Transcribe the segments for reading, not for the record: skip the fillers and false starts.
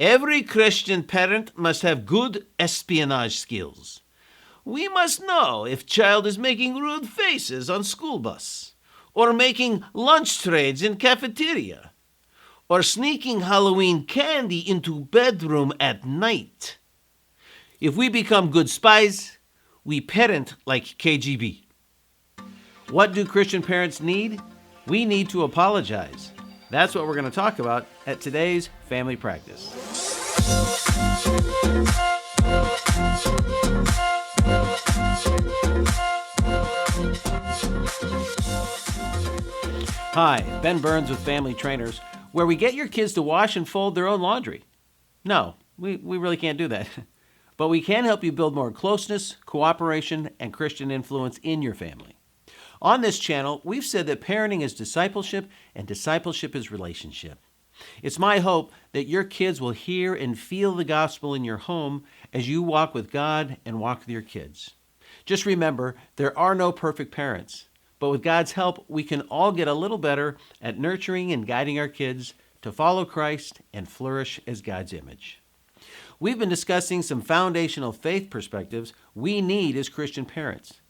Every Christian parent must have good espionage skills. We must know if child is making rude faces on school bus, or making lunch trades in cafeteria, or sneaking Halloween candy into bedroom at night. If we become good spies, we parent like KGB. What do Christian parents need? We need to apologize. That's what we're going to talk about at today's Family Practice. Hi, Ben Burns with Family Trainers, where we get your kids to wash and fold their own laundry. No, we really can't do that. But we can help you build more closeness, cooperation, and Christian influence in your family. On this channel, we've said that parenting is discipleship and discipleship is relationship. It's my hope that your kids will hear and feel the gospel in your home as you walk with God and walk with your kids. Just remember, there are no perfect parents, but with God's help, we can all get a little better at nurturing and guiding our kids to follow Christ and flourish as God's image. We've been discussing some foundational faith perspectives we need as Christian parents.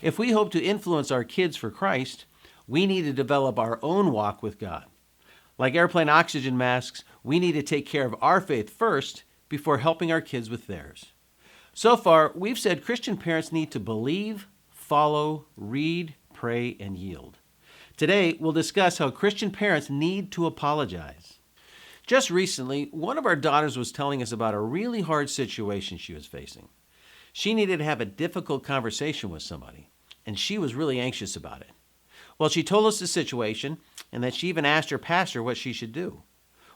If we hope to influence our kids for Christ, we need to develop our own walk with God. Like airplane oxygen masks, we need to take care of our faith first before helping our kids with theirs. So far, we've said Christian parents need to believe, follow, read, pray, and yield. Today, we'll discuss how Christian parents need to apologize. Just recently, one of our daughters was telling us about a really hard situation she was facing. She needed to have a difficult conversation with somebody, and she was really anxious about it. Well, she told us the situation, and that she even asked her pastor what she should do.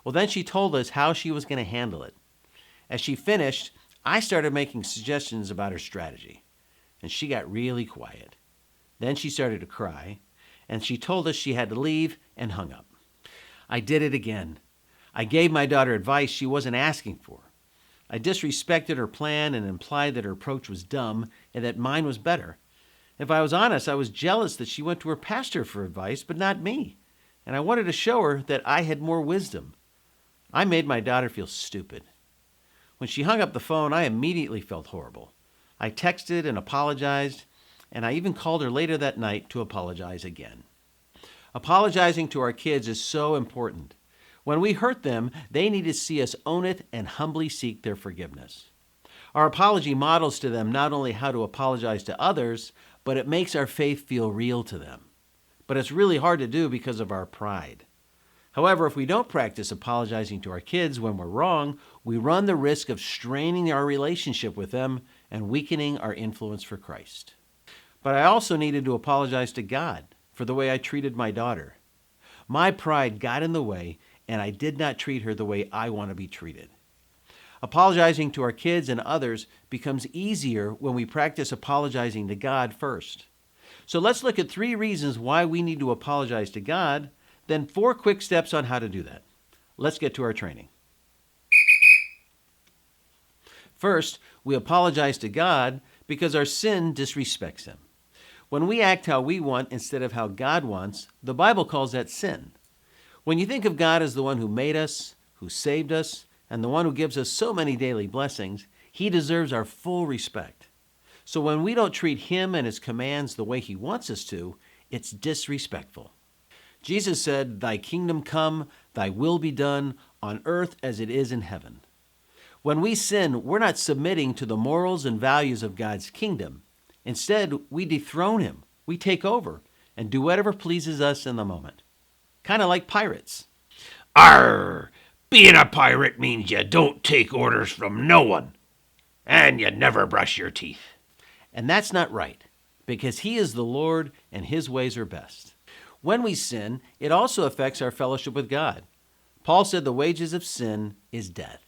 Well, then she told us how she was going to handle it. As she finished, I started making suggestions about her strategy, and she got really quiet. Then she started to cry, and she told us she had to leave and hung up. I did it again. I gave my daughter advice she wasn't asking for. I disrespected her plan and implied that her approach was dumb and that mine was better. If I was honest, I was jealous that she went to her pastor for advice, but not me. And I wanted to show her that I had more wisdom. I made my daughter feel stupid. When she hung up the phone, I immediately felt horrible. I texted and apologized, and I even called her later that night to apologize again. Apologizing to our kids is so important. When we hurt them, they need to see us own it and humbly seek their forgiveness. Our apology models to them not only how to apologize to others, but it makes our faith feel real to them. But it's really hard to do because of our pride. However, if we don't practice apologizing to our kids when we're wrong, we run the risk of straining our relationship with them and weakening our influence for Christ. But I also needed to apologize to God for the way I treated my daughter. My pride got in the way, and I did not treat her the way I want to be treated. Apologizing to our kids and others becomes easier when we practice apologizing to God first. So let's look at 3 reasons why we need to apologize to God, then 4 quick steps on how to do that. Let's get to our training. First, we apologize to God because our sin disrespects Him. When we act how we want instead of how God wants, the Bible calls that sin. When you think of God as the one who made us, who saved us, and the one who gives us so many daily blessings, He deserves our full respect. So when we don't treat Him and His commands the way He wants us to, it's disrespectful. Jesus said, "Thy kingdom come, thy will be done, on earth as it is in heaven." When we sin, we're not submitting to the morals and values of God's kingdom. Instead, we dethrone Him, we take over, and do whatever pleases us in the moment. Kind of like pirates. Arr! Being a pirate means you don't take orders from no one. And you never brush your teeth. And that's not right, because He is the Lord and His ways are best. When we sin, it also affects our fellowship with God. Paul said the wages of sin is death.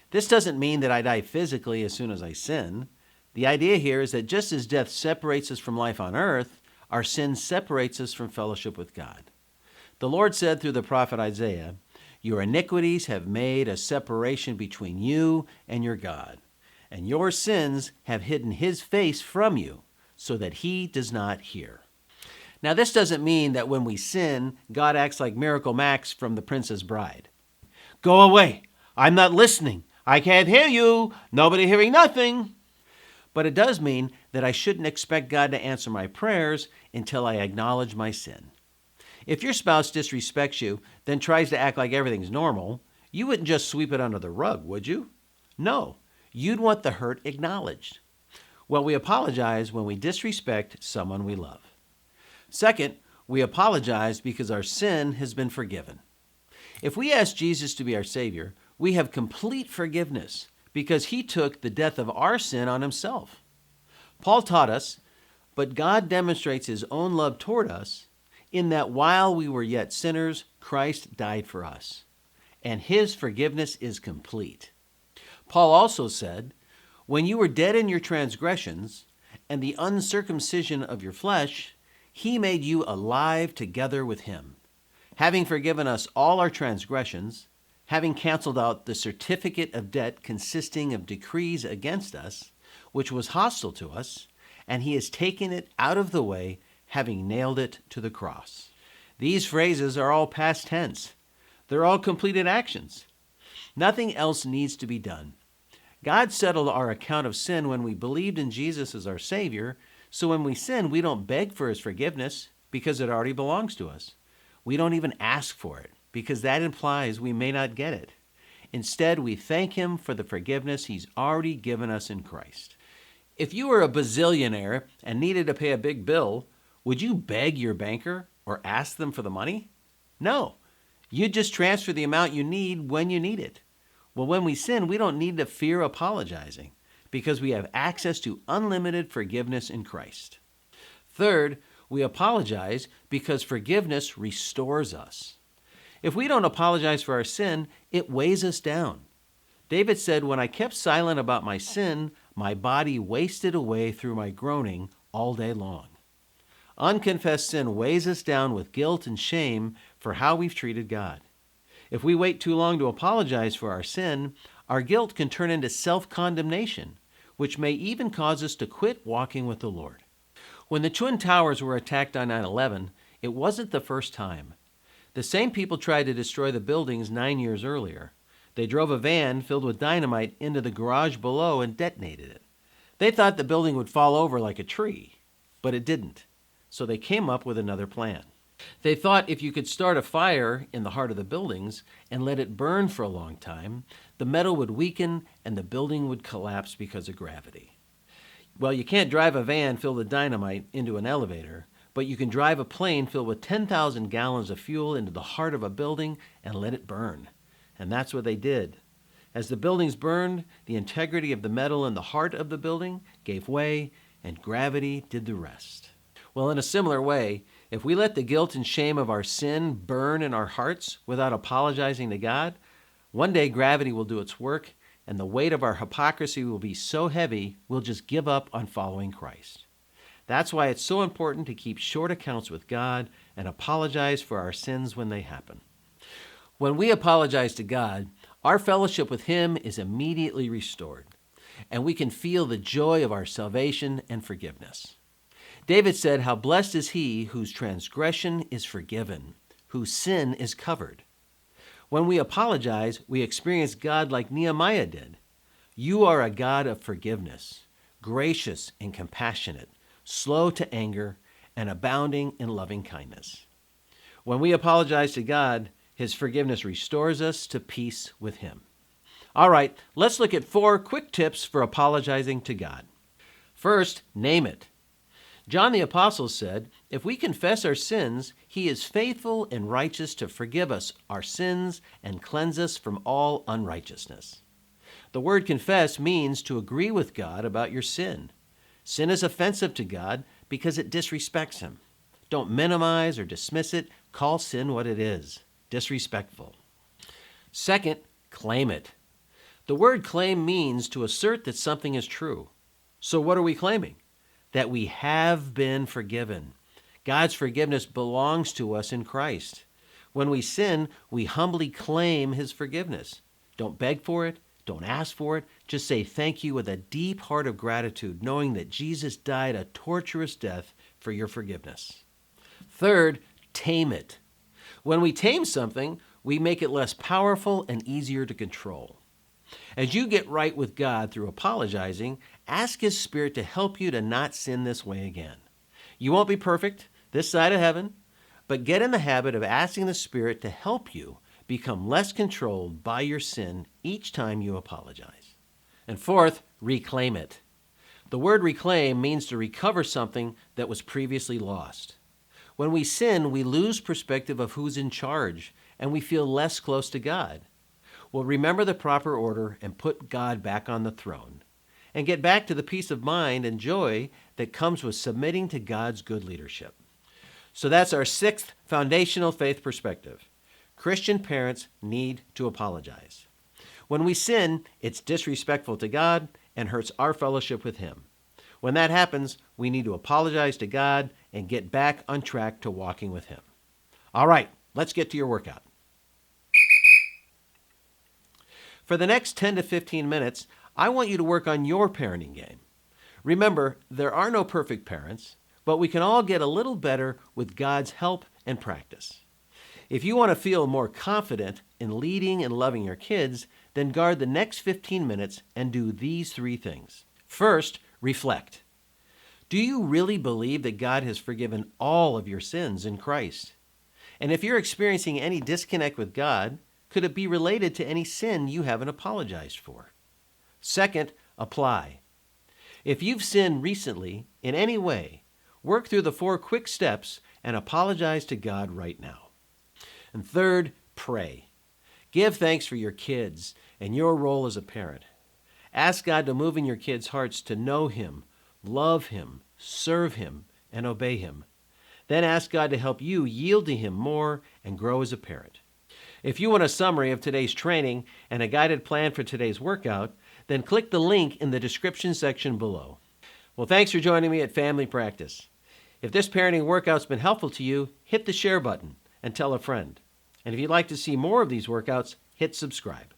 This doesn't mean that I die physically as soon as I sin. The idea here is that just as death separates us from life on earth, our sin separates us from fellowship with God. The Lord said through the prophet Isaiah, "Your iniquities have made a separation between you and your God, and your sins have hidden His face from you, so that He does not hear." Now, this doesn't mean that when we sin, God acts like Miracle Max from The Princess Bride. "Go away! I'm not listening. I can't hear you. Nobody hearing nothing. But it does mean that I shouldn't expect God to answer my prayers until I acknowledge my sin. If your spouse disrespects you, then tries to act like everything's normal, you wouldn't just sweep it under the rug, would you? No, you'd want the hurt acknowledged. Well, we apologize when we disrespect someone we love. Second, we apologize because our sin has been forgiven. If we ask Jesus to be our Savior, we have complete forgiveness because he took the death of our sin on himself. Paul taught us, but God demonstrates his own love toward us in that while we were yet sinners, Christ died for us, and his forgiveness is complete. Paul also said, when you were dead in your transgressions and the uncircumcision of your flesh, he made you alive together with him, having forgiven us all our transgressions, having canceled out the certificate of debt consisting of decrees against us, which was hostile to us, and he has taken it out of the way, having nailed it to the cross. These phrases are all past tense. They're all completed actions. Nothing else needs to be done. God settled our account of sin when we believed in Jesus as our Savior, so when we sin, we don't beg for his forgiveness because it already belongs to us. We don't even ask for it because that implies we may not get it. Instead, we thank him for the forgiveness he's already given us in Christ. If you were a bazillionaire and needed to pay a big bill, would you beg your banker or ask them for the money? No. You'd just transfer the amount you need when you need it. Well, when we sin, we don't need to fear apologizing because we have access to unlimited forgiveness in Christ. Third, we apologize because forgiveness restores us. If we don't apologize for our sin, it weighs us down. David said, when I kept silent about my sin, my body wasted away through my groaning all day long. Unconfessed sin weighs us down with guilt and shame for how we've treated God. If we wait too long to apologize for our sin, our guilt can turn into self-condemnation, which may even cause us to quit walking with the Lord. When the Twin Towers were attacked on 9/11, it wasn't the first time. The same people tried to destroy the buildings 9 years earlier. They drove a van filled with dynamite into the garage below and detonated it. They thought the building would fall over like a tree, but it didn't. So they came up with another plan. They thought if you could start a fire in the heart of the buildings and let it burn for a long time, the metal would weaken and the building would collapse because of gravity. Well, you can't drive a van filled with dynamite into an elevator, but you can drive a plane filled with 10,000 gallons of fuel into the heart of a building and let it burn. And that's what they did. As the buildings burned, the integrity of the metal in the heart of the building gave way, and gravity did the rest. Well, in a similar way, if we let the guilt and shame of our sin burn in our hearts without apologizing to God, one day gravity will do its work, and the weight of our hypocrisy will be so heavy we'll just give up on following Christ. That's why it's so important to keep short accounts with God and apologize for our sins when they happen. When we apologize to God, our fellowship with him is immediately restored, and we can feel the joy of our salvation and forgiveness. David said, how blessed is he whose transgression is forgiven, whose sin is covered. When we apologize, we experience God like Nehemiah did. You are a God of forgiveness, gracious and compassionate, slow to anger, and abounding in loving kindness. When we apologize to God, his forgiveness restores us to peace with him. All right, let's look at 4 quick tips for apologizing to God. First, name it. John the Apostle said, if we confess our sins, he is faithful and righteous to forgive us our sins and cleanse us from all unrighteousness. The word confess means to agree with God about your sin. Sin is offensive to God because it disrespects him. Don't minimize or dismiss it. Call sin what it is, disrespectful. Second, claim it. The word claim means to assert that something is true. So what are we claiming? That we have been forgiven. God's forgiveness belongs to us in Christ. When we sin, we humbly claim his forgiveness. Don't beg for it. Don't ask for it. Just say thank you with a deep heart of gratitude, knowing that Jesus died a torturous death for your forgiveness. Third, tame it. When we tame something, we make it less powerful and easier to control. As you get right with God through apologizing, ask His Spirit to help you to not sin this way again. You won't be perfect this side of heaven, but get in the habit of asking the Spirit to help you become less controlled by your sin each time you apologize. And fourth, reclaim it. The word reclaim means to recover something that was previously lost. When we sin, we lose perspective of who's in charge, and we feel less close to God. Well, remember the proper order and put God back on the throne, and get back to the peace of mind and joy that comes with submitting to God's good leadership. So that's our sixth foundational faith perspective. Christian parents need to apologize. When we sin, it's disrespectful to God and hurts our fellowship with Him. When that happens, we need to apologize to God and get back on track to walking with Him. All right, let's get to your workout. For the next 10 to 15 minutes, I want you to work on your parenting game. Remember, there are no perfect parents, but we can all get a little better with God's help and practice. If you want to feel more confident in leading and loving your kids, then guard the next 15 minutes and do these three things. First, reflect. Do you really believe that God has forgiven all of your sins in Christ? And if you're experiencing any disconnect with God, could it be related to any sin you haven't apologized for? Second, apply. If you've sinned recently in any way, work through the 4 quick steps and apologize to God right now. And third, pray. Give thanks for your kids and your role as a parent. Ask God to move in your kids' hearts to know Him, love Him, serve Him, and obey Him. Then ask God to help you yield to Him more and grow as a parent. If you want a summary of today's training and a guided plan for today's workout, then click the link in the description section below. Well, thanks for joining me at Family Practice. If this parenting workout's been helpful to you, hit the share button and tell a friend. And if you'd like to see more of these workouts, hit subscribe.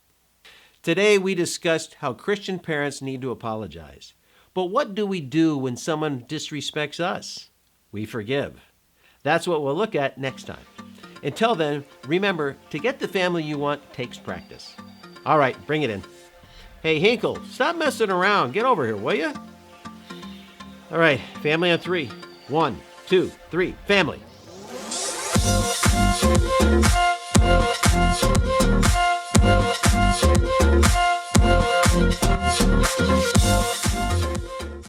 Today we discussed how Christian parents need to apologize. But what do we do when someone disrespects us? We forgive. That's what we'll look at next time. Until then, remember, to get the family you want takes practice. All right, bring it in. Hey, Hinkle, stop messing around. Get over here, will you? All right, family on 3. 1, 2, 3, family.